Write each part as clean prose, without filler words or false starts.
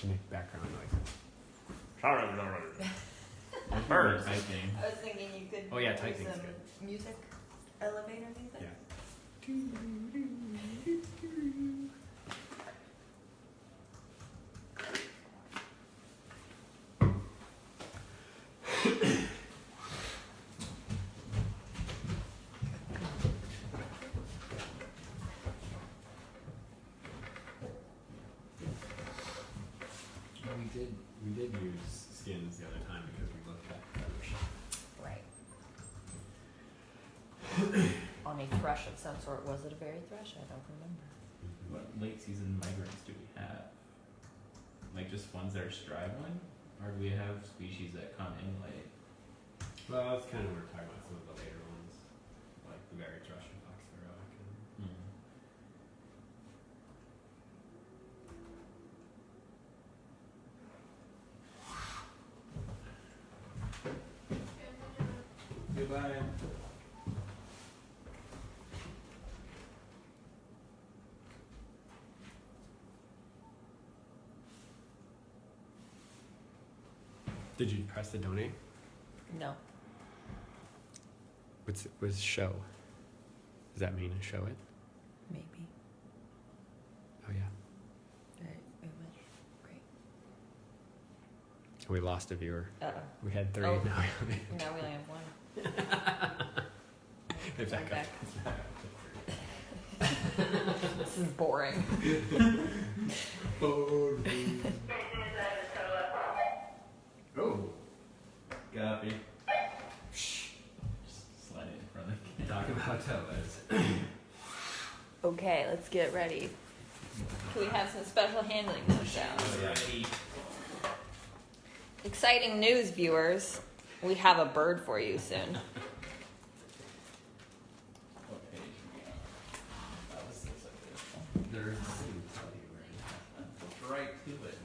to make background noise. Birds. Typing. I was thinking you could Oh, yeah, do typing's some good. music, elevator music. Yeah. We did use skins the other time because we looked at Right. On a thrush of some sort. Was it a berry thrush? I don't remember. What late season migrants do we have? Like just ones that are straggling? Or do we have species that come in late? Well, that's kind of what we're talking about, some of the later ones, like the berry thrush and foxborough. Goodbye. Did you press the donate? No. What's show? Does that mean show it? Maybe. Oh yeah. Right. It was great. We lost a viewer. Uh-oh. We had 3 Oh. now. Now we only have one. It's back up. This is boring. Oh. Copy. Just slide it in front of the camera. Talk about Tellez. Okay, let's get ready. Can we have some special handling sounds? Exciting news, viewers. We have a bird for you soon. What page are we on? That was this, I think. There's It's right to it.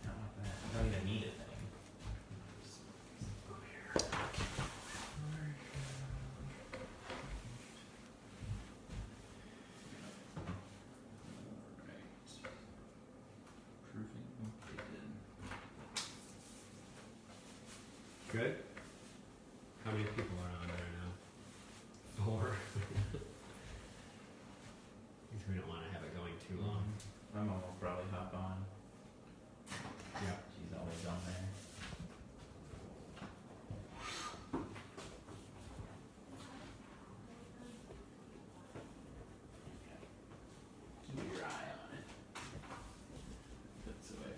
Not bad. I don't even need it thing. Proofing completed. good. How many people are on there now? 4. Because we don't want to have it going too long. My mom will probably hop on. Yeah. She's always on there. Keep your eye on it. Puts away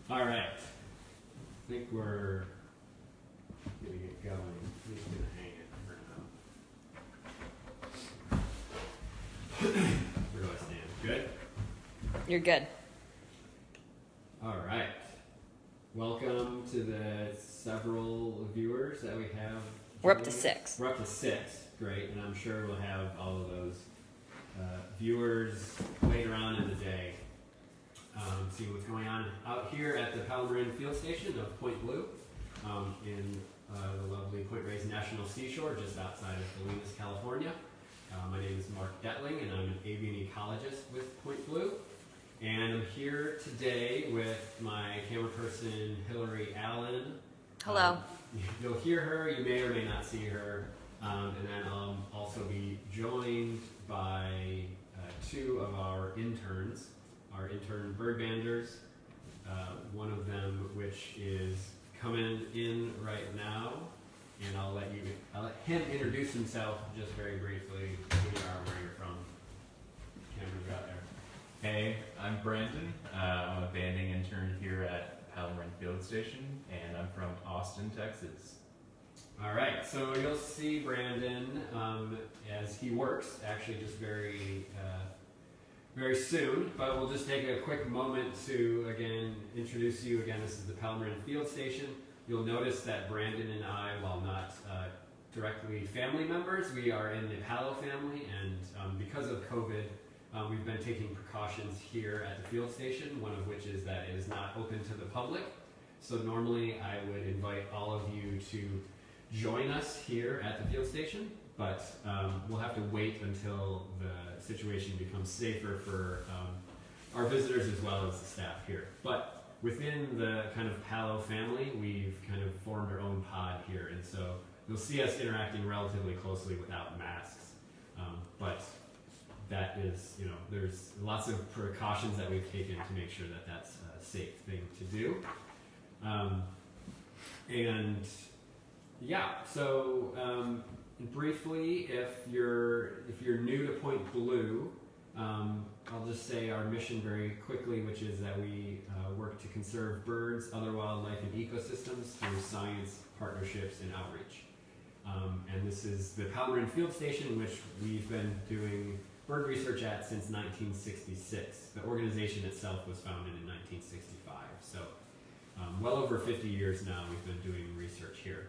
for a All right. I think we're gonna get going. I'm just gonna hang it for now. Where do I stand? Good? You're good. All right. Welcome to the several viewers that we have. We're up to joining. 6. We're up to 6. Great. And I'm sure we'll have all of those viewers later on in the day. See what's going on out here at the Palomarin Field Station of Point Blue in the lovely Point Reyes National Seashore just outside of Salinas, California. My name is Mark Detling and I'm an avian ecologist with Point Blue. And I'm here today with my camera person, Hillary Allen. Hello. You'll hear her, you may or may not see her. And then I'll also be joined by 2 of our interns, our intern bird banders. One of them which is coming in right now. And I'll let him introduce himself just very briefly, who you are, where you're from. Camera's out there. Hey, I'm Brandon. I'm a banding intern here at Palomarin Field Station, and I'm from Austin, Texas. All right, so you'll see Brandon as he works, actually just very soon, but we'll just take a quick moment to, again, introduce you. Again, this is the Palomarin Field Station. You'll notice that Brandon and I, while not directly family members, we are in the Palo family, and because of COVID, we've been taking precautions here at the field station, one of which is that it is not open to the public. So normally I would invite all of you to join us here at the field station, but we'll have to wait until the situation becomes safer for our visitors as well as the staff here. But within the kind of Palo family, we've kind of formed our own pod here, and so you'll see us interacting relatively closely without masks. But that is, there's lots of precautions that we've taken to make sure that that's a safe thing to do. And yeah, so briefly, if you're new to Point Blue, I'll just say our mission very quickly, which is that we work to conserve birds, other wildlife, and ecosystems through science, partnerships, and outreach. And this is the Palomarin Field Station, which we've been doing bird research at since 1966. The organization itself was founded in 1965. So well over 50 years now we've been doing research here.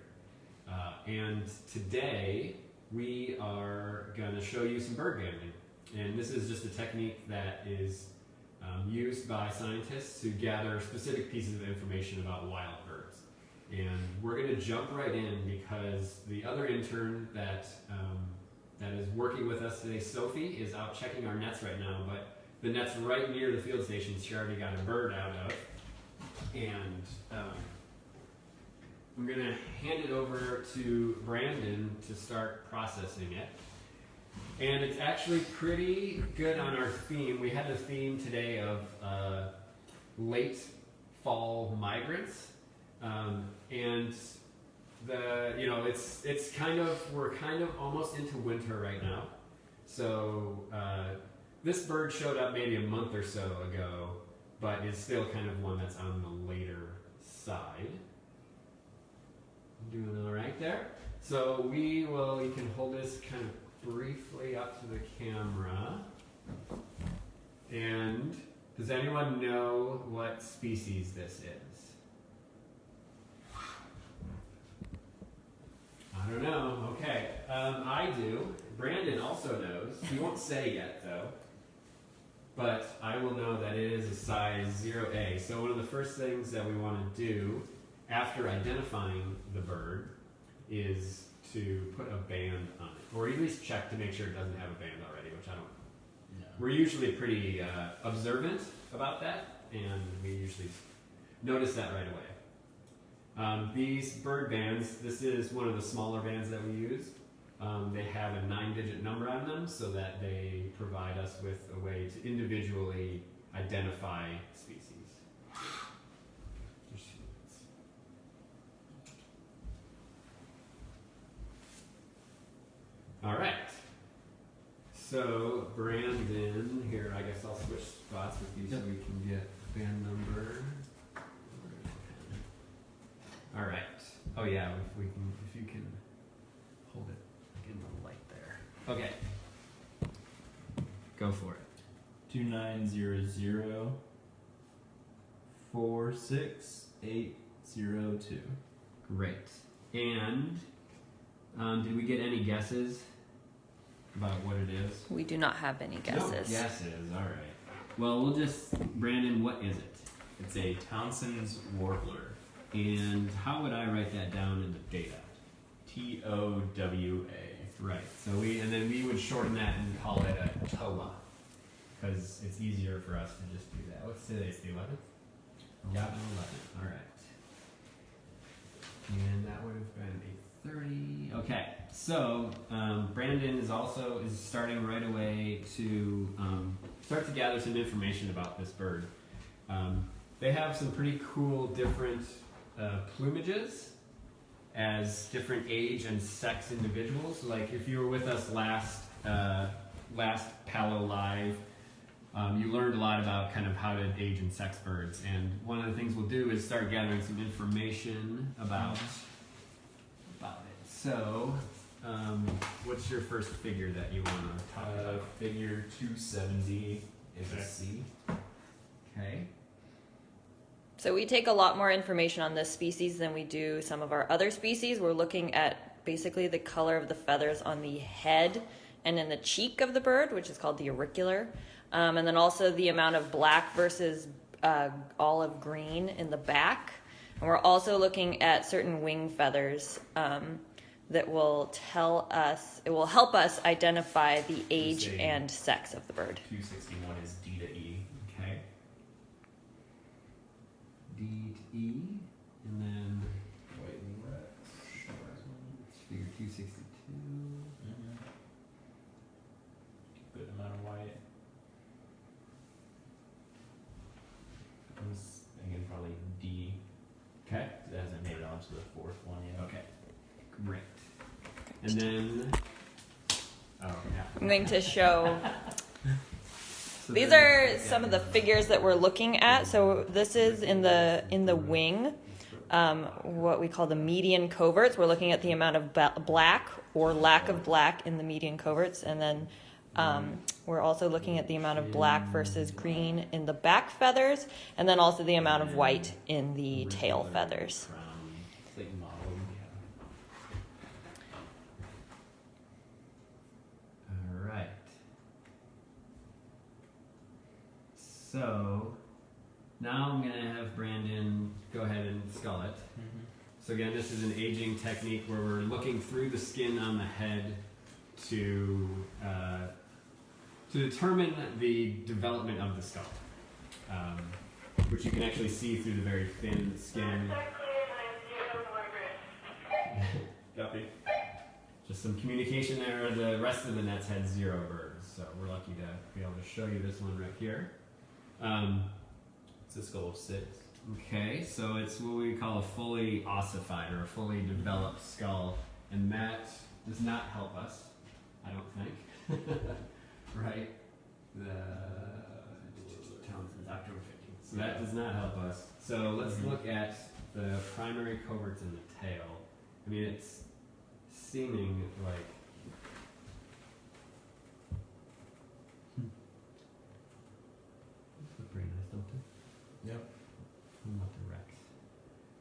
And today we are going to show you some bird banding. And this is just a technique that is used by scientists to gather specific pieces of information about wild birds. And we're going to jump right in because the other intern that is working with us today, Sophie, is out checking our nets right now. But the net's right near the field station she already got a bird out of. And I'm going to hand it over to Brandon to start processing it. And it's actually pretty good on our theme. We had a theme today of late fall migrants. And it's kind of, we're kind of almost into winter right now. So this bird showed up maybe a month or so ago, but is still kind of one that's on the later side. Doing all right there. So you can hold this kind of briefly up to the camera. And does anyone know what species this is? I don't know. Okay. I do. Brandon also knows. He won't say yet, though. But I will know that it is a size 0A. So one of the first things that we want to do after identifying the bird is to put a band on it. Or at least check to make sure it doesn't have a band already, which I don't. No. We're usually pretty observant about that, and we usually notice that right away. These bird bands, this is one of the smaller bands that we use. They have a 9-digit number on them so that they provide us with a way to individually identify species. All right. So Brandon, here, I guess I'll switch spots with you so we can get band number. All right. Oh yeah, if you can hold it in the light there. Okay. Go for it. 2900 46802. Great. And did we get any guesses about what it is? We do not have any guesses. No guesses. All right. Well, we'll just Brandon. What is it? It's a Townsend's warbler. And how would I write that down in the data? TOWA. Right. So we would shorten that and call it a TOA because it's easier for us to just do that. What's today's the 11th? Yeah, 11. All right. And that would have been 8:30. Okay. So Brandon is starting right away to start to gather some information about this bird. They have some pretty cool different plumages as different age and sex individuals. Like if you were with us last Palo Live, you learned a lot about kind of how to age and sex birds. And one of the things we'll do is start gathering some information about it. So, what's your first figure that you want to talk about? Figure 270 is a C. Okay. So we take a lot more information on this species than we do some of our other species. We're looking at basically the color of the feathers on the head and in the cheek of the bird, which is called the auricular. And then also the amount of black versus olive green in the back. And we're also looking at certain wing feathers that will help us identify the age Say- and sex of the bird. 261 is D to E. Okay. D to E, and then White and red. figure 262. Good amount of white. I was thinking probably D. Okay. It hasn't made it onto the fourth one yet. Okay. Great. And then, oh yeah. I'm going to show. So These then- are some of the figures that we're looking at. So this is in the wing, what we call the median coverts. We're looking at the amount of black or lack of black in the median coverts, and then we're also looking at the amount of black versus green in the back feathers, and then also the amount of white in the tail feathers. Crown. It's like modeled. All right. So now I'm gonna have Brandon go ahead and skull it. So again, this is an aging technique where we're looking through the skin on the head to determine the development of the skull, which you can actually see through the very thin skin. Copy. Just some communication there. The rest of the nets had 0 birds, so we're lucky to be able to show you this one right here. It's a skull of 6. Okay, so it's what we call a fully ossified or a fully developed skull, and that does not help us, I don't think. Right? The Townsend's October 15th. So that does not help us. So let's look at the primary coverts in the tail. I mean, it's seeming like these look pretty nice, don't they? Yep. What about the rex?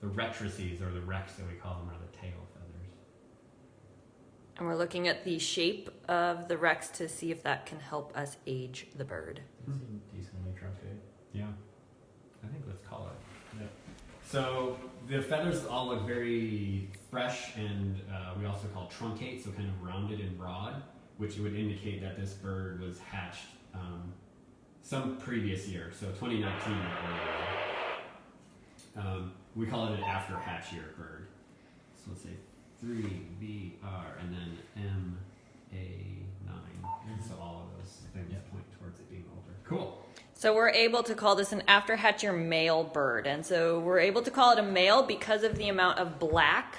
The rectrices, or the rex that we call them, are the tail feathers. And we're looking at the shape of the rex to see if that can help us age the bird. Decently truncated. Yeah. I think let's call it. Yep. So the feathers all look very fresh, and we also call truncate, so kind of rounded and broad, which would indicate that this bird was hatched some previous year, so 2019 or earlier. We call it an after hatch year bird. So let's say 3BR and then MA9. So all of those things point towards it being older. Cool. So we're able to call this an after hatch year male bird, and so we're able to call it a male because of the amount of black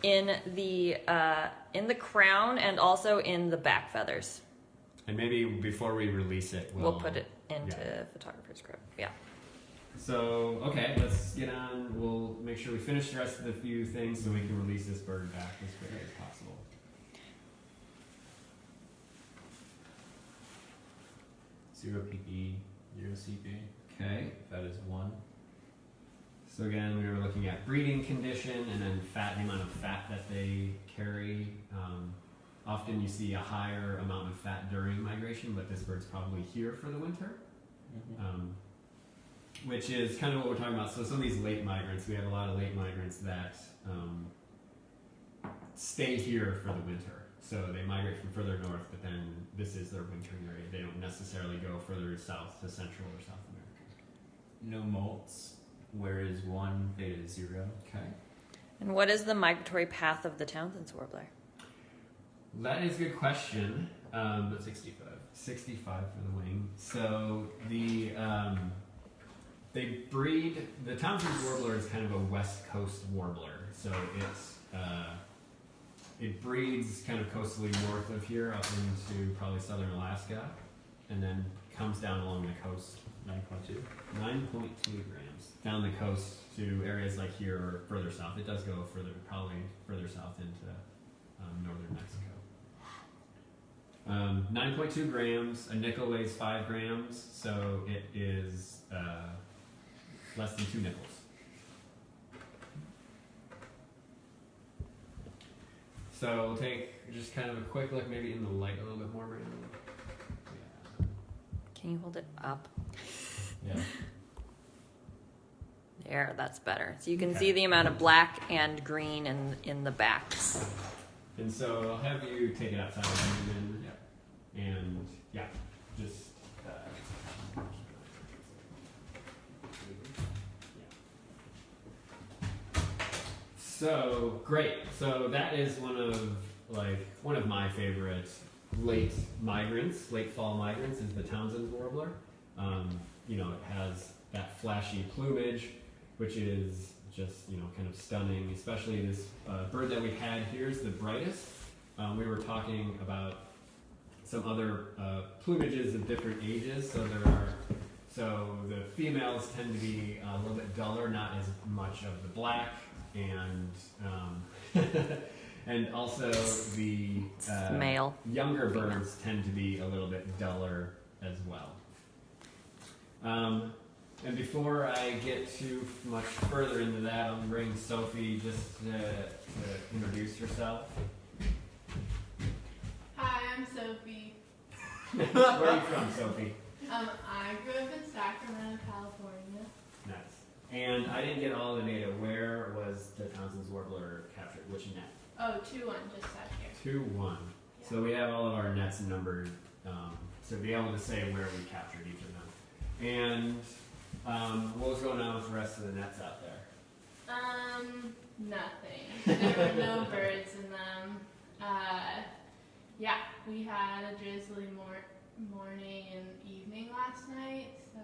in the crown and also in the back feathers. And maybe before we release it, We'll put it into photographer's grip. Yeah. So, okay, let's get on. We'll make sure we finish the rest of the few things so we can release this bird back as quickly as possible. Zero PP, 0 CP. Okay. That is 1. So again, we were looking at breeding condition and then fat, the amount of fat that they carry. Often you see a higher amount of fat during migration, but this bird's probably here for the winter. Which is kind of what we're talking about. So some of these late migrants, we have a lot of late migrants that stay here for the winter. So they migrate from further north, but then this is their wintering area. They don't necessarily go further south to Central or South America. No molts. Where is 1, theta is 0. Okay. And what is the migratory path of the Townsend's warbler? That is a good question. 65. 65 for the wing. So they breed. The Townsend's warbler is kind of a West Coast warbler. So it breeds kind of coastally north of here up into probably southern Alaska, and then comes down along the coast. 9.2. 9.2 grams down the coast to areas like here or further south. It does go further, probably further south into northern Mexico. 9.2 grams. A nickel weighs 5 grams, so it is less than 2 nickels. So we'll take just kind of a quick look, maybe in the light a little bit more, Brandon. Yeah. Can you hold it up? Yeah. There, that's better. So you can Okay. see the amount of black and green in the backs. And so I'll have you take it outside and Yeah. and yeah, just so great. So that is one of my favorite late fall migrants is the Townsend's warbler. You know, it has that flashy plumage, which is just, you know, kind of stunning, especially this bird that we had here is the brightest. We were talking about some other plumages of different ages. So the females tend to be a little bit duller, not as much of the black, and and also the Male. younger birds tend to be a little bit duller as well. And before I get too much further into that, I'll bring Sophie just to introduce herself. Hi, I'm Sophie. Where are you from, Sophie? I grew up in Sacramento, California. Nice. And I didn't get all the data. Where was the Townsend's warbler captured? Which net? Oh, 2-1, just out here. 2-1. So we have all of our nets numbered, so be able to say where we captured each of them. And what was going on with the rest of the nets out there? Nothing. There were no birds in them. Yeah, we had a drizzly morning and evening last night, so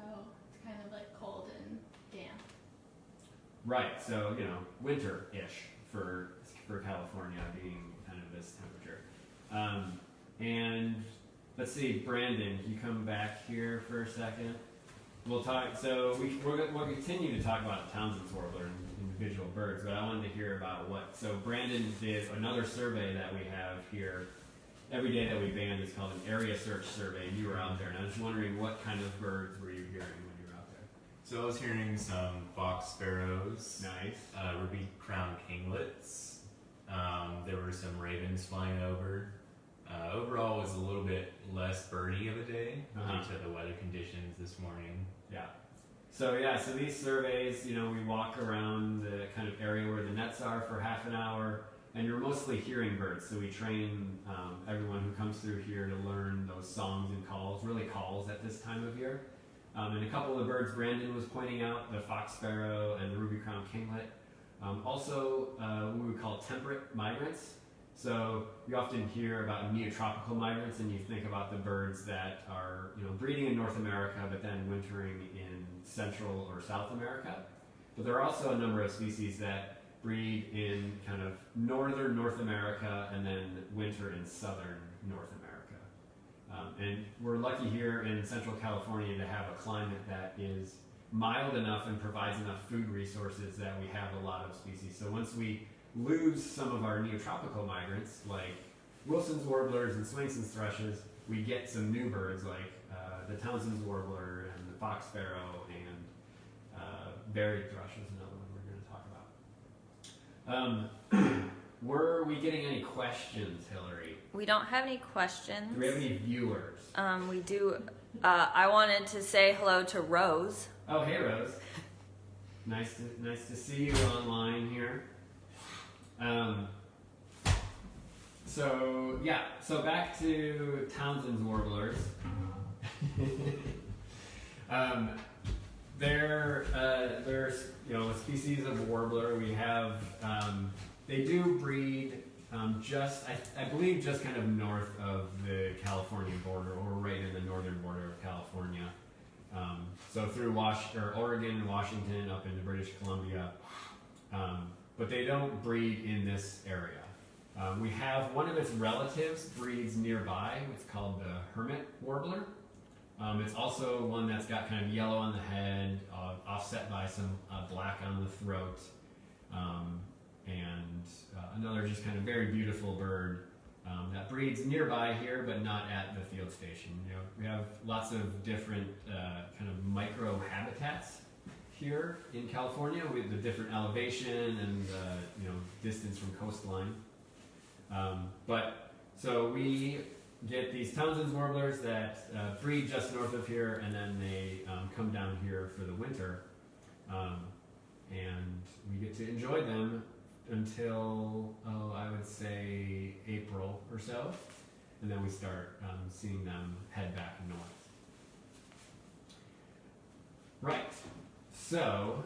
it's kind of like cold and damp. Right, so, you know, winter-ish for California being kind of this temperature. And let's see, Brandon, can you come back here for a second? We'll talk, so we'll continue to talk about Townsend's warbler and individual birds, but I wanted to hear about so Brandon did another survey that we have here. Every day that we band is called an area search survey, and you were out there, and I was just wondering what kind of birds were you hearing when you were out there? So I was hearing some fox sparrows, Nice. ruby crowned kinglets. There were some ravens flying over. Overall, it was a little bit less birdy of a day due to the weather conditions this morning. Yeah. So these surveys, you know, we walk around the kind of area where the nets are for half an hour, and you're mostly hearing birds. So we train everyone who comes through here to learn those songs and calls, really calls at this time of year. And a couple of the birds Brandon was pointing out, the fox sparrow and the ruby-crowned kinglet. Also, what we call temperate migrants. So you often hear about neotropical migrants, and you think about the birds that are, you know, breeding in North America, but then wintering in Central or South America. But there are also a number of species that breed in kind of northern North America and then winter in southern North America. And we're lucky here in Central California to have a climate that is mild enough and provides enough food resources that we have a lot of species. So once we lose some of our neotropical migrants, like Wilson's warblers and Swainson's thrushes, we get some new birds like the Townsend's warbler and the fox sparrow and berry thrush is another one we're going to talk about. Were we getting any questions, Hillary? We don't have any questions. Do we have any viewers? We do. I wanted to say hello to Rose. Oh, hey, Rose. Nice to see you online here. So back to Townsend's warblers. They're you know, a species of warbler. We have they do breed I believe just kind of north of the California border, or right in the northern border of California. So through Oregon and Washington up into British Columbia. But they don't breed in this area. We have one of its relatives breeds nearby. It's called the hermit warbler. It's also one that's got kind of yellow on the head, offset by some black on the throat, and another just kind of very beautiful bird that breeds nearby here, but not at the field station. You know, we have lots of different kind of micro habitats here in California with the different elevation and you know, distance from coastline. But so we get these Townsend's warblers that breed just north of here, and then they come down here for the winter. and we get to enjoy them until, I would say April or so, and then we start seeing them head back north. Right, so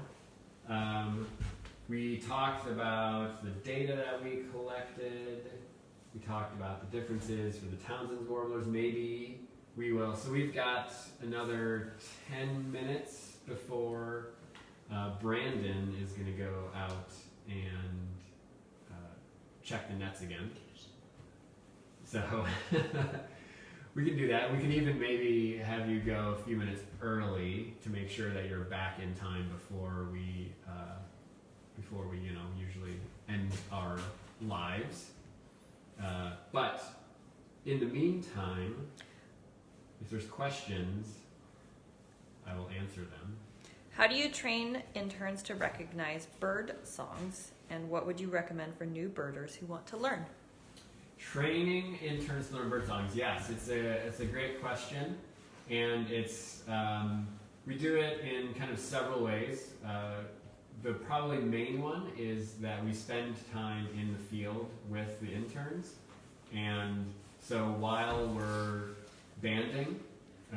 we talked about the data that we collected. We talked about the differences for the Townsend's warblers. Maybe we will. So we've got another 10 minutes before Brandon is going to go out and check the nets again. So we can do that. We can even maybe have you go a few minutes early to make sure that you're back in time before we usually end our lives. But in the meantime, if there's questions, I will answer them. How do you train interns to recognize bird songs, and what would you recommend for new birders who want to learn? Training interns to learn bird songs. Yes, it's a great question, and it's we do it in kind of several ways. The probably main one is that we spend time in the field with the interns, and so while we're banding,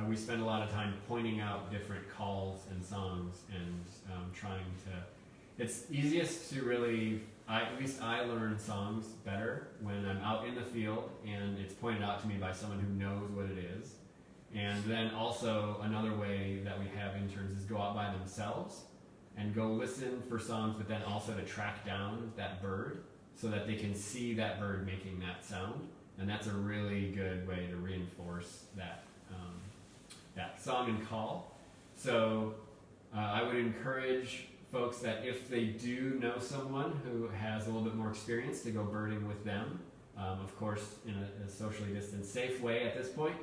we spend a lot of time pointing out different calls and songs and trying to. It's easiest to really, at least I learn songs better when I'm out in the field and it's pointed out to me by someone who knows what it is. And then also another way that we have interns is go out by themselves and go listen for songs, but then also to track down that bird so that they can see that bird making that sound. And that's a really good way to reinforce that that song and call. So I would encourage folks that if they do know someone who has a little bit more experience to go birding with them, of course in a socially distanced, safe way at this point,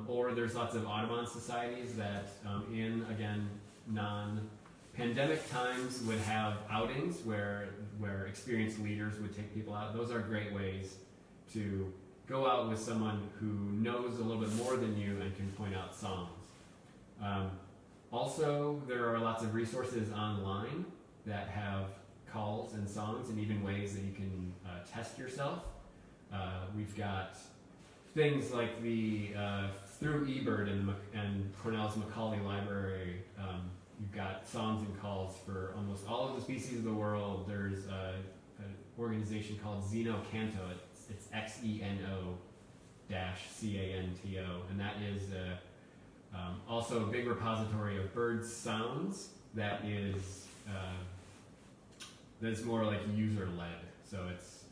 or there's lots of Audubon societies that in, again, non-pandemic times would have outings where experienced leaders would take people out. Those are great ways to go out with someone who knows a little bit more than you and can point out songs. Also, there are lots of resources online that have calls and songs and even ways that you can test yourself. We've got things like the through eBird and Cornell's Macaulay Library. You've got songs and calls for almost all of the species of the world. There's an organization called Xeno Canto. It's XENO-CANTO, and that is also a big repository of bird sounds that is more like user-led. So it's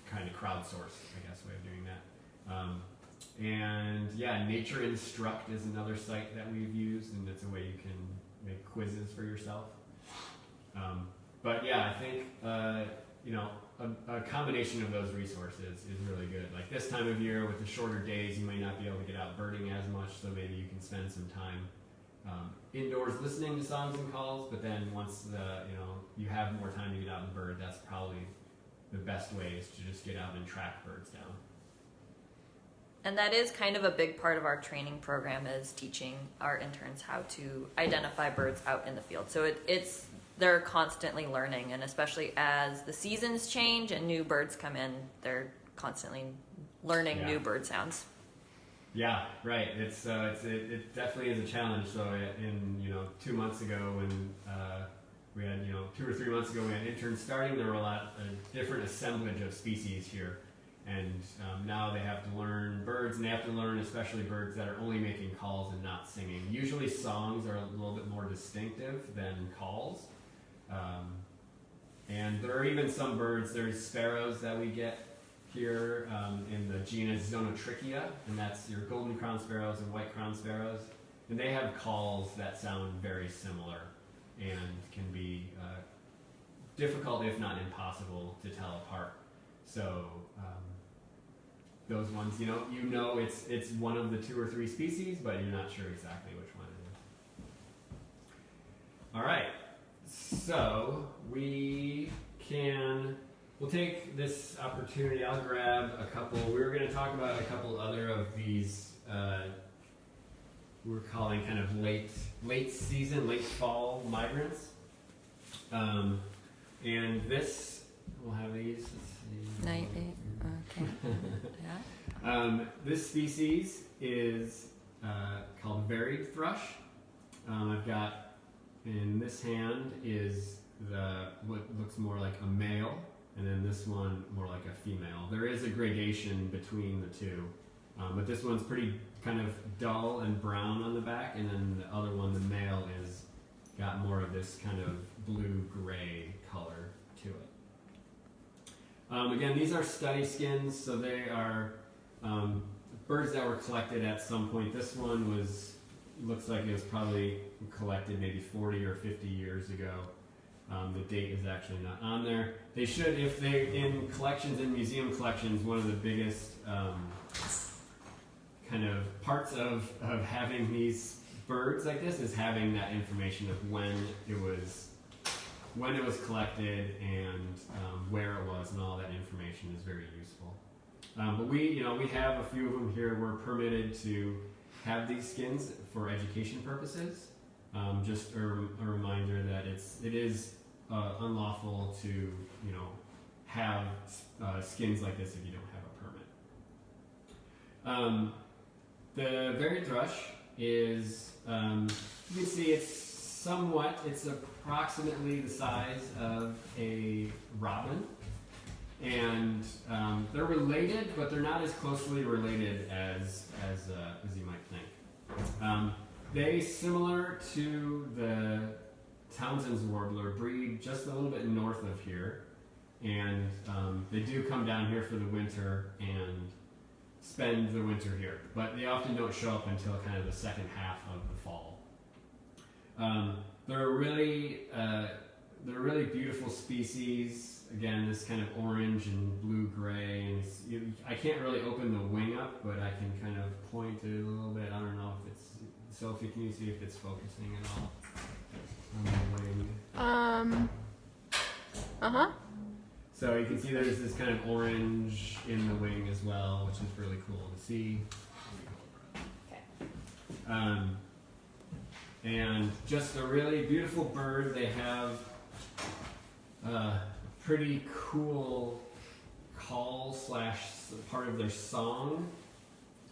kind of crowdsourced, I guess, way of doing that. And yeah, Nature Instruct is another site that we've used, and it's a way you can make quizzes for yourself. But yeah, I think a combination of those resources is really good. Like this time of year with the shorter days, you may not be able to get out birding as much, so maybe you can spend some time indoors listening to songs and calls. But then once you have more time to get out and bird, that's probably the best way is to just get out and track birds down. And that is kind of a big part of our training program, is teaching our interns how to identify birds out in the field. So they're constantly learning, and especially as the seasons change and new birds come in, they're constantly learning new bird sounds. Yeah, right. It definitely is a challenge. So in 2 months ago, when we had 2 or 3 months ago, we had interns starting. There were a different assemblage of species here, and now they have to learn birds, and they have to learn especially birds that are only making calls and not singing. Usually songs are a little bit more distinctive than calls. And there are even some birds, there's sparrows that we get here in the genus Zonotrichia, and that's your golden crown sparrows and white crown sparrows. And they have calls that sound very similar and can be difficult, if not impossible, to tell apart. So those ones, it's one of the 2 or 3 species, but you're not sure exactly which one it is. All right. So we'll take this opportunity. I'll grab a couple. We were going to talk about a couple other of these we're calling kind of late season, late fall migrants. And this, we'll have these. Let's see. Night. Okay. Yeah. This species is called varied thrush. I've got in this hand is what looks more like a male, and then this one more like a female. There is a gradation between the two, but this one's pretty kind of dull and brown on the back, and then the other one, the male, is got more of this kind of blue-gray color to it. Again, these are study skins, so they are birds that were collected at some point. This one looks like it was probably collected maybe 40 or 50 years ago. The date is actually not on there. They should, if they're in collections, in museum collections, one of the biggest kind of parts of having these birds like this is having that information of when it was collected and where it was, and all that information is very useful. But we have a few of them here. We're permitted to have these skins for education purposes. Just a reminder that it is unlawful to have skins like this if you don't have a permit. The varied thrush is you can see it's approximately the size of a robin, and they're related, but they're not as closely related as you might think. They, similar to the Townsend's warbler, breed just a little bit north of here, and they do come down here for the winter and spend the winter here, but they often don't show up until kind of the second half of the fall. They're a really beautiful species. Again, this kind of orange and blue-gray, and I can't really open the wing up, but I can kind of point it a little bit. I don't know if it's, Sophie, can you see if it's focusing at all on the wing? So you can see there's this kind of orange in the wing as well, which is really cool to see. Okay. And just a really beautiful bird. They have pretty cool call / part of their song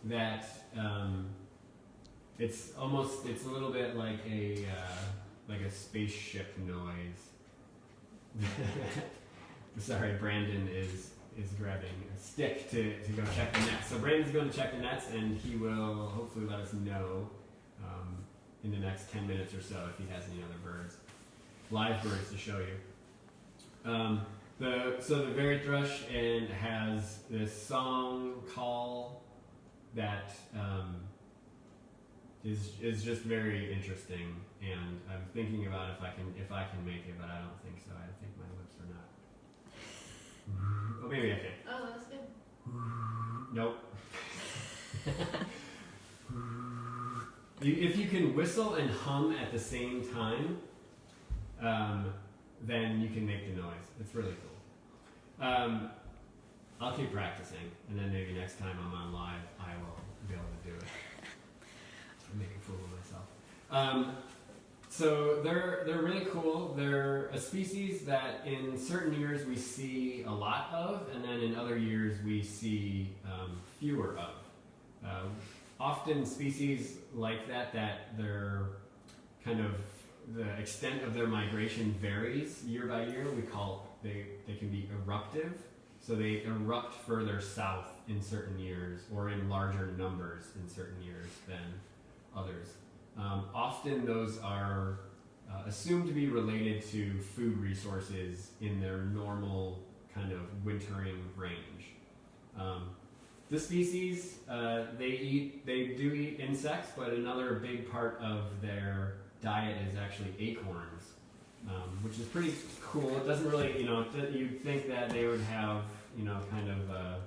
that it's a little bit like a spaceship noise. Sorry, Brandon is grabbing a stick to go check the nets. So Brandon's going to check the nets, and he will hopefully let us know in the next 10 minutes or so if he has any other live birds to show you. So the varied thrush has this song call that is just very interesting, and I'm thinking about if I can make it, but I don't think so. I think my lips are not. Oh, maybe I can. Oh, that's good. Nope. If you can whistle and hum at the same time, then you can make the noise. It's really cool. I'll keep practicing, and then maybe next time I'm on live, I will be able to do it. I'm making a fool of myself. So they're really cool. They're a species that in certain years we see a lot of, and then in other years we see fewer of. Often species like that they're kind of, the extent of their migration varies year by year. They can be eruptive, so they erupt further south in certain years, or in larger numbers in certain years than others. Often those are assumed to be related to food resources in their normal kind of wintering range. This species, they do eat insects, but another big part of their diet is actually acorns, which is pretty cool. It doesn't really, you'd think that they would have, kind of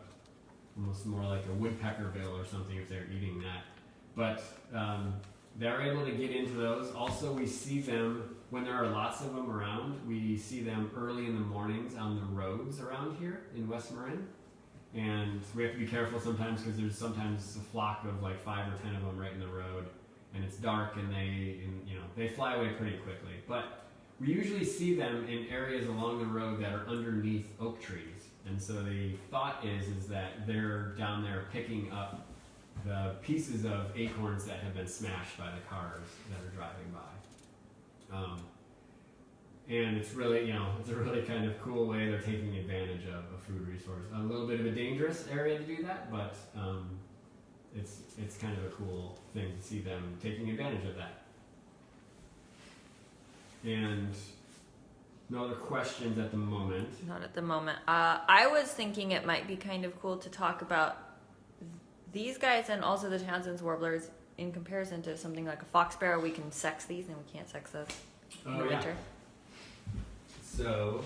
almost more like a woodpeckerbill or something if they're eating that. But they're able to get into those. Also, we see them, when there are lots of them around, we see them early in the mornings on the roads around here in West Marin. And we have to be careful sometimes because there's sometimes a flock of like 5 or 10 of them right in the road, and it's dark, and they fly away pretty quickly. But we usually see them in areas along the road that are underneath oak trees. And so the thought is that they're down there picking up the pieces of acorns that have been smashed by the cars that are driving by. And it's really, it's a really kind of cool way they're taking advantage of a food resource. A little bit of a dangerous area to do that, but it's kind of a cool thing to see them taking advantage of that. And no other questions at the moment. Not at the moment. I was thinking it might be kind of cool to talk about these guys and also the Townsend's warblers in comparison to something like a fox sparrow. We can sex these, and we can't sex those in the winter. So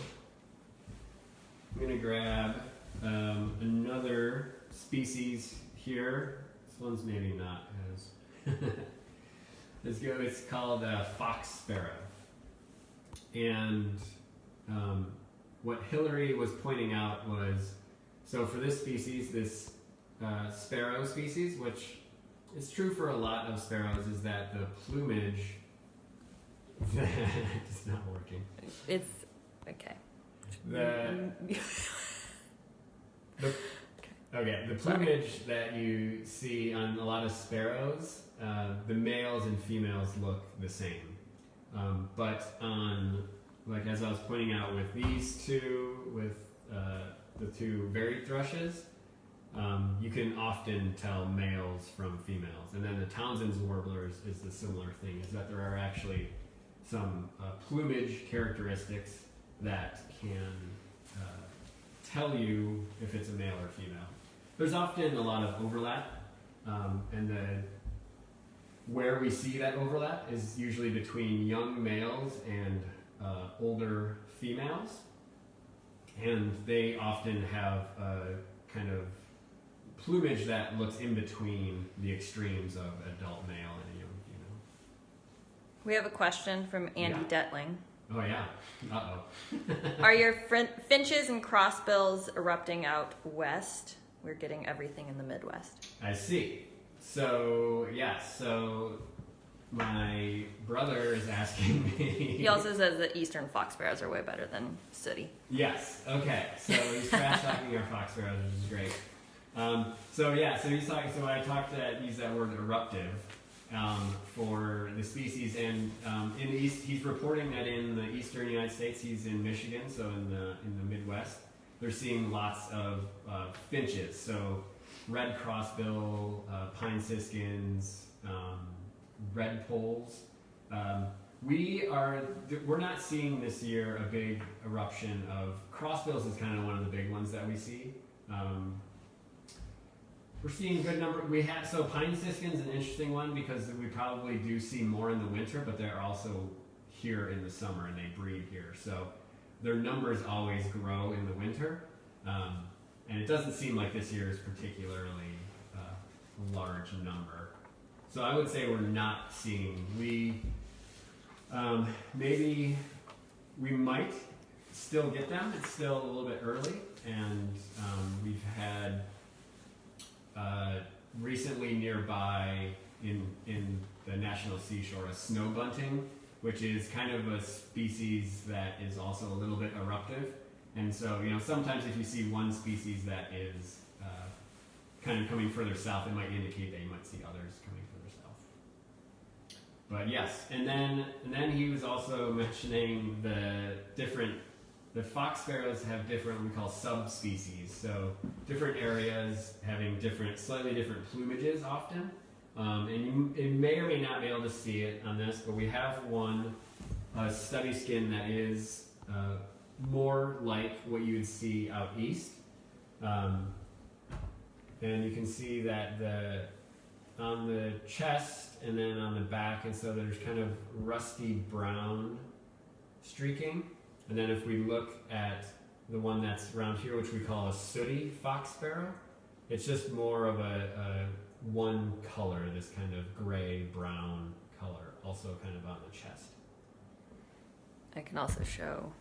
I'm gonna grab another species here. This one's maybe not as let's go. It's called fox sparrow. And what Hillary was pointing out was, so for this species, this sparrow species, which is true for a lot of sparrows, is that the plumage it's not working. It's okay. The plumage that you see on a lot of sparrows, the males and females look the same. But on, like as I was pointing out with these two, with the two varied thrushes, you can often tell males from females. And then the Townsend's warblers is the similar thing, is that there are actually some plumage characteristics that can tell you if it's a male or female. There's often a lot of overlap, and where we see that overlap is usually between young males and older females, and they often have a kind of plumage that looks in between the extremes of adult male and a young female. We have a question from Andy Detling. Oh yeah. Uh-oh. Are your finches and crossbills erupting out west? We're getting everything in the Midwest. I see. So, so my brother is asking me... He also says that eastern fox sparrows are way better than sooty. Yes, okay. So he's trash talking our fox sparrows, which is great. So he's talking, so I used that word eruptive for the species, and in the east, he's reporting that in the eastern United States, he's in Michigan, so in the Midwest, they're seeing lots of finches, so red crossbill, pine siskins, red poles. We're not seeing this year a big eruption of crossbills. Is kind of one of the big ones that we see. We're seeing a good number. So pine siskin's an interesting one because we probably do see more in the winter, but they're also here in the summer and they breed here. So their numbers always grow in the winter. And it doesn't seem like this year is particularly a large number. So I would say we're not seeing, maybe we might still get them. It's still a little bit early, and we've had recently nearby in the National Seashore a snow bunting, which is kind of a species that is also a little bit eruptive. And so, sometimes if you see one species that is kind of coming further south, it might indicate that you might see others coming further south. But yes, and then he was also mentioning the fox sparrows have different, we call subspecies. So different areas having slightly different plumages often. And you may or may not be able to see it on this, but we have one stubby skin that is more like what you would see out east. And you can see that on the chest and then on the back, and so there's kind of rusty brown streaking. And then if we look at the one that's around here, which we call a sooty fox sparrow, it's just more of a one color, this kind of gray-brown color, also kind of on the chest. I can also show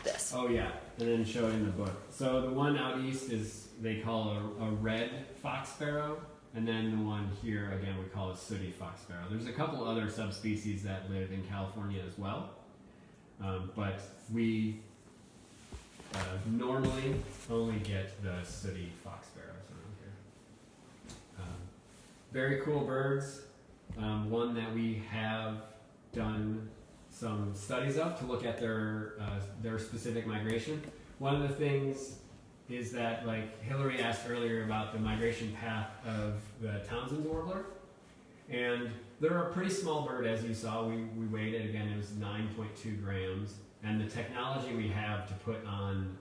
this. Oh yeah, and then show it in the book. So the one out east is, they call a red fox sparrow, And then the one here, again, we call it sooty fox sparrow. There's a couple other subspecies that live in California as well. But we normally only get the sooty fox sparrows around here. Very cool birds. One that we have done some studies of to look at their specific migration. One of the things is that, like Hillary asked earlier about the migration path of the Townsend's warbler, and they're a pretty small bird, as you saw. We weighed it again; it was 9.2 grams, and the technology we have to put on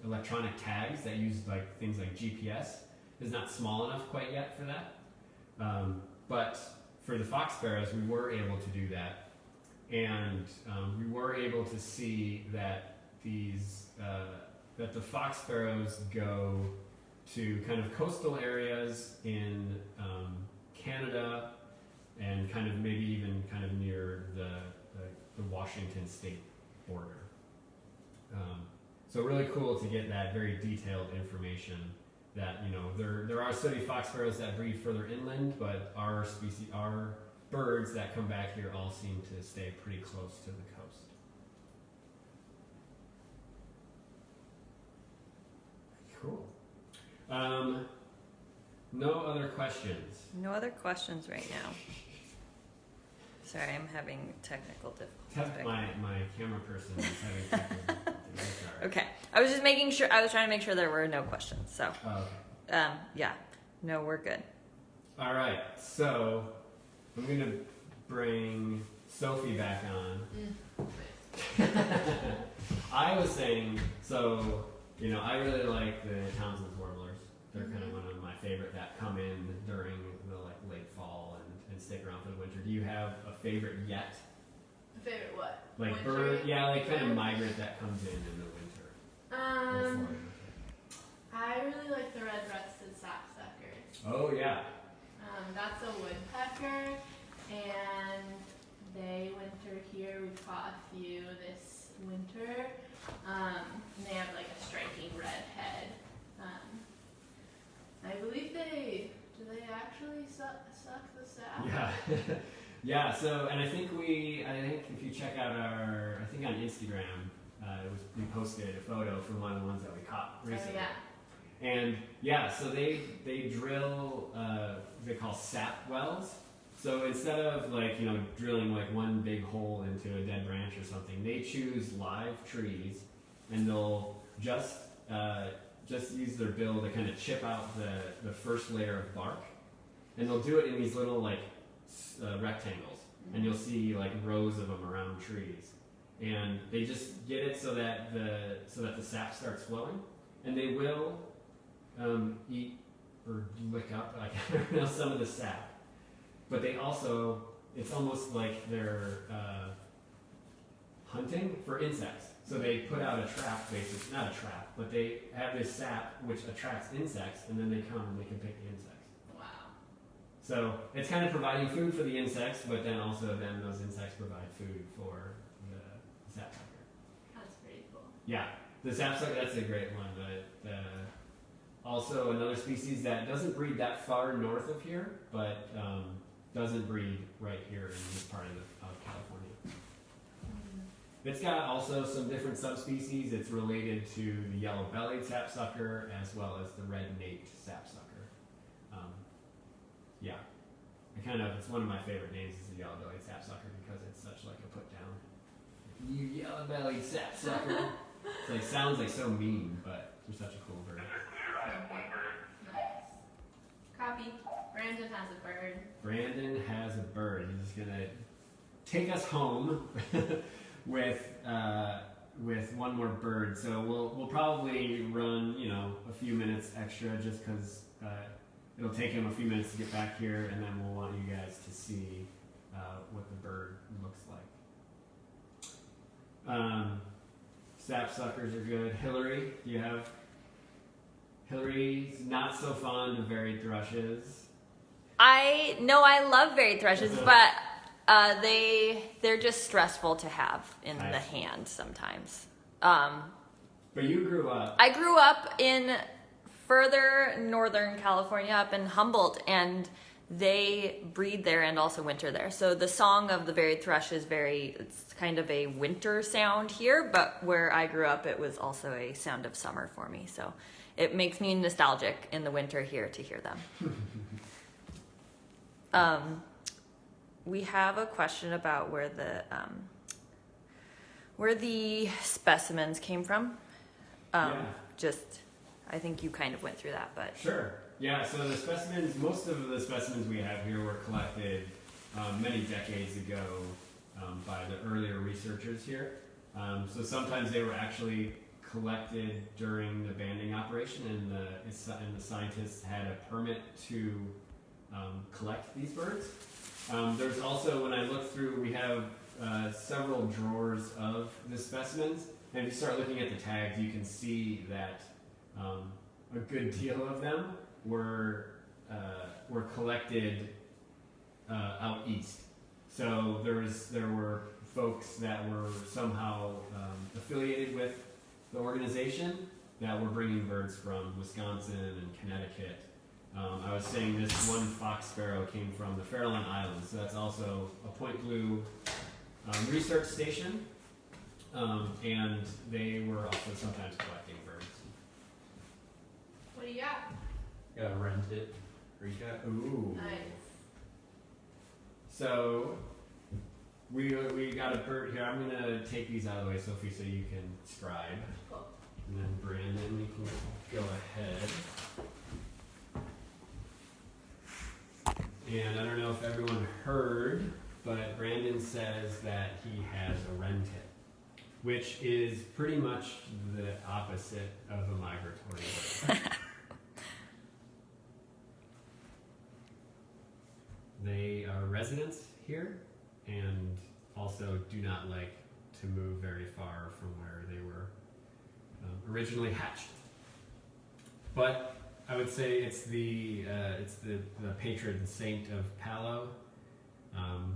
electronic tags that use like things like GPS is not small enough quite yet for that. But for the fox sparrows, we were able to do that, and we were able to see that that the fox sparrows go to kind of coastal areas in Canada and kind of maybe even kind of near the Washington state border. So really cool to get that very detailed information that, you know, there are sooty fox sparrows that breed further inland, but our birds that come back here all seem to stay pretty close to the coast. Cool. No other questions. No other questions right now. Sorry, I'm having technical difficulties. My camera person is having technical difficulties. Sorry. Okay, I was just making sure. I was trying to make sure there were no questions. So, Oh, okay. yeah, no, we're good. All right, so I'm gonna bring Sophie back on. I was saying, so you know, I really like the Townsend's warblers. They're kind of one of my favorite that come in during the like late fall and stick around for the winter. Do you have a favorite yet? A favorite what? Like Winter? bird, yeah, like kind of migrant that comes in the winter. Before the winter. I really like the red-breasted sapsucker. Oh yeah. That's a woodpecker, and they winter here. We caught a few this winter. And they have like a striking red head. I believe they actually suck the sap? Yeah. Yeah, so, and I think if you check out I think on Instagram, we posted a photo from one of the ones that we caught recently. Oh, yeah. And yeah, so they drill, they call sap wells. So instead of like, you know, drilling like one big hole into a dead branch or something, they choose live trees and they'll just use their bill to kind of chip out the first layer of bark. And they'll do it in these little like rectangles. And you'll see like rows of them around trees. And they just get it so that the sap starts flowing. And they will eat or lick up, I don't know, some of the sap. But they also, it's almost like they're hunting for insects. So they put out a trap, basically, not a trap, but they have this sap which attracts insects, and then they come and they can pick the insects. Wow. So it's kind of providing food for the insects, but then also then those insects provide food for the sapsucker. That's pretty cool. Yeah, the sapsucker, that's a great one. Also another species that doesn't breed that far north of here, but doesn't breed right here in this part of California. It's got also some different subspecies. It's related to the yellow-bellied sapsucker as well as the red-naped sapsucker. Yeah, it's one of my favorite names is the yellow-bellied sapsucker because it's such like a put down. You yellow-bellied sapsucker. It's like sounds like so mean, but they're such a cool bird. Nice. Copy. Brandon has a bird. Brandon has a bird. He's gonna take us home with one more bird. So we'll probably run, you know, a few minutes extra just because it'll take him a few minutes to get back here, and then we'll want you guys to see what the bird looks like. Sapsuckers are good. Hillary, do you have? Hillary's not so fond of varied thrushes. I love varied thrushes, but they're just stressful to have in the hand sometimes. But you grew up. I grew up in further northern California, up in Humboldt, and they breed there and also winter there. So the song of the varied thrush is it's kind of a winter sound here, but where I grew up, it was also a sound of summer for me. So it makes me nostalgic in the winter here to hear them. We have a question about where the specimens came from. I think you kind of went through that, but Sure. Yeah, so the specimens, most of the specimens we have here were collected many decades ago by the earlier researchers here. So sometimes they were actually collected during the banding operation, and the scientists had a permit to collect these birds. There's also, when I look through, we have several drawers of the specimens, and if you start looking at the tags, you can see that a good deal of them were collected out east. So there were folks that were somehow affiliated with the organization that were bringing birds from Wisconsin and Connecticut. I was saying this one fox sparrow came from the Farallon Islands, so that's also a Point Blue research station, and they were also sometimes collecting birds. What do you got? Gotta rent it. Rika. Ooh. Nice. So we got a bird here. I'm gonna take these out of the way, Sophie, so you can scribe. Cool. And then Brandon, you can go ahead. And I don't know if everyone heard, but Brandon says that he has a wren tit, which is pretty much the opposite of a migratory bird. They are residents here and also do not like to move very far from where they were originally hatched. But I would say it's the patron saint of Palo.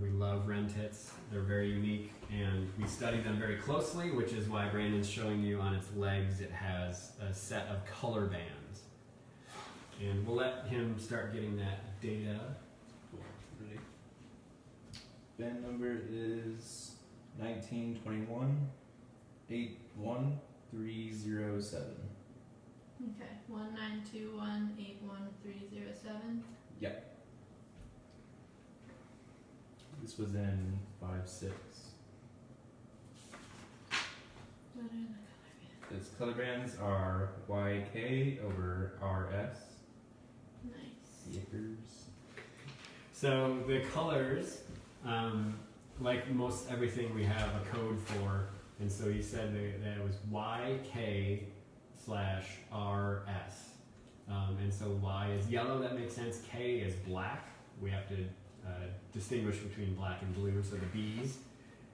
We love wren tits. They're very unique, and we study them very closely, which is why Brandon's showing you on its legs it has a set of color bands. And we'll let him start getting that data. Ready? Band number is 1921 81307. Okay. 1921811307. Yep. This was in 5.6. What are the color bands? Its color bands are YK over RS. Nice. Acres. So the colors, like most everything, we have a code for, and so you said that it was YK/RS. And so Y is yellow, that makes sense. K is black. We have to distinguish between black and blue, so the B's.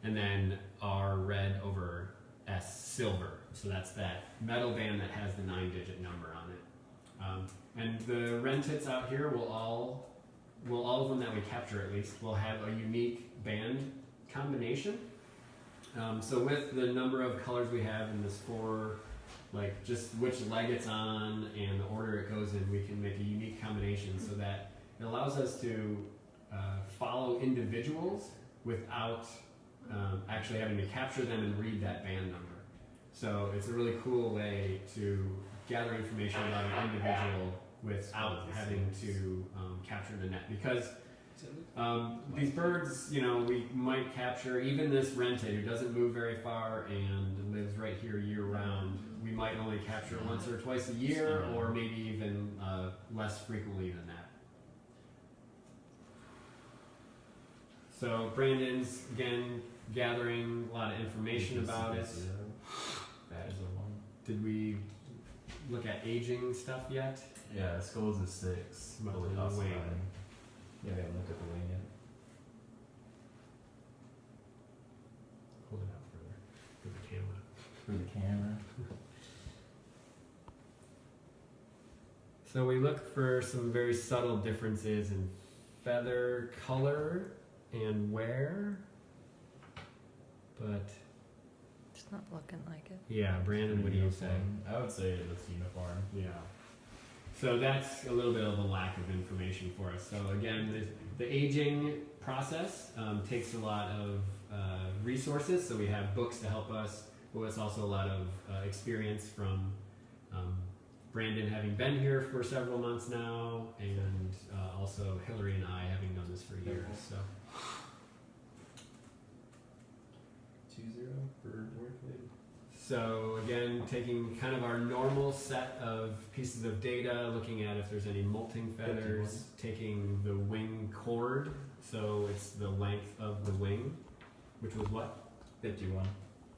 And then R, red, over S, silver. So that's that metal band that has the 9-digit number on it. And the wren tits out here will all of them that we capture at least, will have a unique band combination. So with the number of colors we have in this 4, like just which leg it's on and the order it goes in, we can make a unique combination so that it allows us to follow individuals without actually having to capture them and read that band number. So it's a really cool way to gather information about an individual without having to capture the net, because these birds, we might capture, even this wren tit who doesn't move very far and lives right here year round, we might only capture once or twice a year, or maybe even less frequently than that. So Brandon's, again, gathering a lot of information about it. That is a 1. Did we look at aging stuff yet? Yeah, skull's a 6. About Fully the ossified. wing. Yeah, we haven't looked at the wing yet. Hold it out further for the camera. For the camera. So we look for some very subtle differences in feather color and wear, but it's not looking like it. yeah, Brandon, what do you say? I would say it looks uniform. Yeah. So that's a little bit of a lack of information for us. So again, the aging process takes a lot of resources. So we have books to help us, but it's also a lot of experience from Brandon having been here for several months now, and also Hillary and I having done this for years. So 2-0 for Northwood. So again, taking kind of our normal set of pieces of data, looking at if there's any molting feathers, 51. taking the wing chord, so it's the length of the wing, which was what? 51.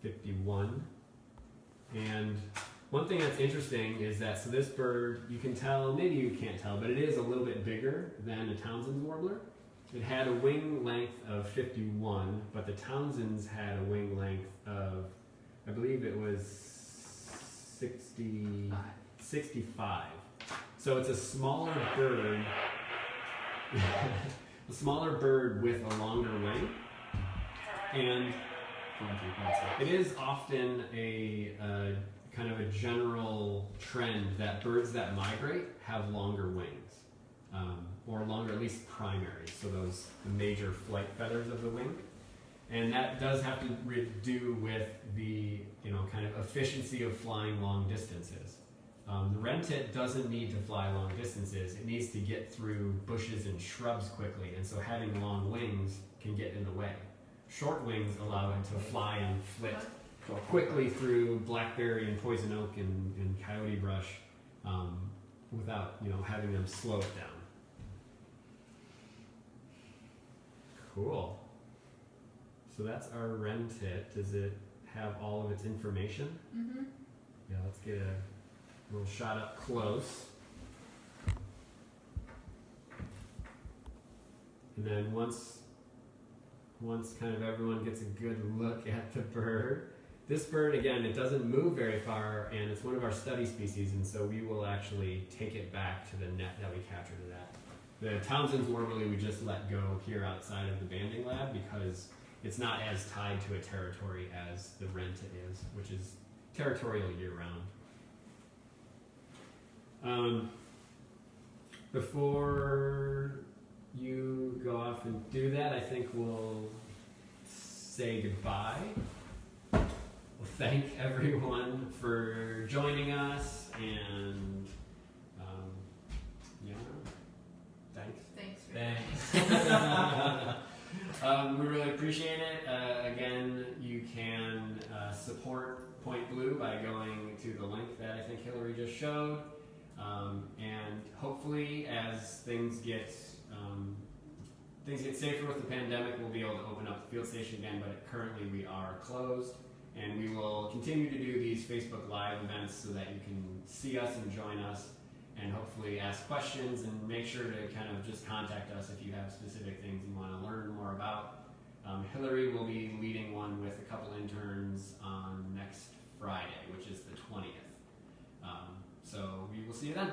51. And one thing that's interesting is that, so this bird, you can tell, maybe you can't tell, but it is a little bit bigger than a Townsend's warbler. It had a wing length of 51, but the Townsend's had a wing length of, I believe it was 65. So it's a smaller bird, a smaller bird with a longer wing. And 23.6. it is often a kind of a general trend that birds that migrate have longer wings, or longer, at least primaries, so those the major flight feathers of the wing. And that does have to do with the kind of efficiency of flying long distances. The wren tit doesn't need to fly long distances. It needs to get through bushes and shrubs quickly, and so having long wings can get in the way. Short wings allow it to fly and flit quickly through blackberry and poison oak and coyote brush without having them slow it down. Cool. So that's our wren tit. Does it have all of its information? Mm-hmm. Yeah, let's get a little shot up close. And then once kind of everyone gets a good look at the bird, this bird, again, it doesn't move very far, and it's one of our study species, and so we will actually take it back to the net that we captured it at. The Townsend's warbler we just let go here outside of the banding lab because it's not as tied to a territory as the wren tit is, which is territorial year-round. Before you go off and do that, I think we'll say goodbye. We'll thank everyone for joining us, and thanks. We really appreciate it. Again, you can support Point Blue by going to the link that I think Hillary just showed. And hopefully, as things get safer with the pandemic, we'll be able to open up the field station again. But currently, we are closed, and we will continue to do these Facebook Live events so that you can see us and join us, and hopefully ask questions, and make sure to kind of just contact us if you have specific things you want to learn more about. Hillary will be leading one with a couple interns on next Friday, which is the 20th. So we will see you then.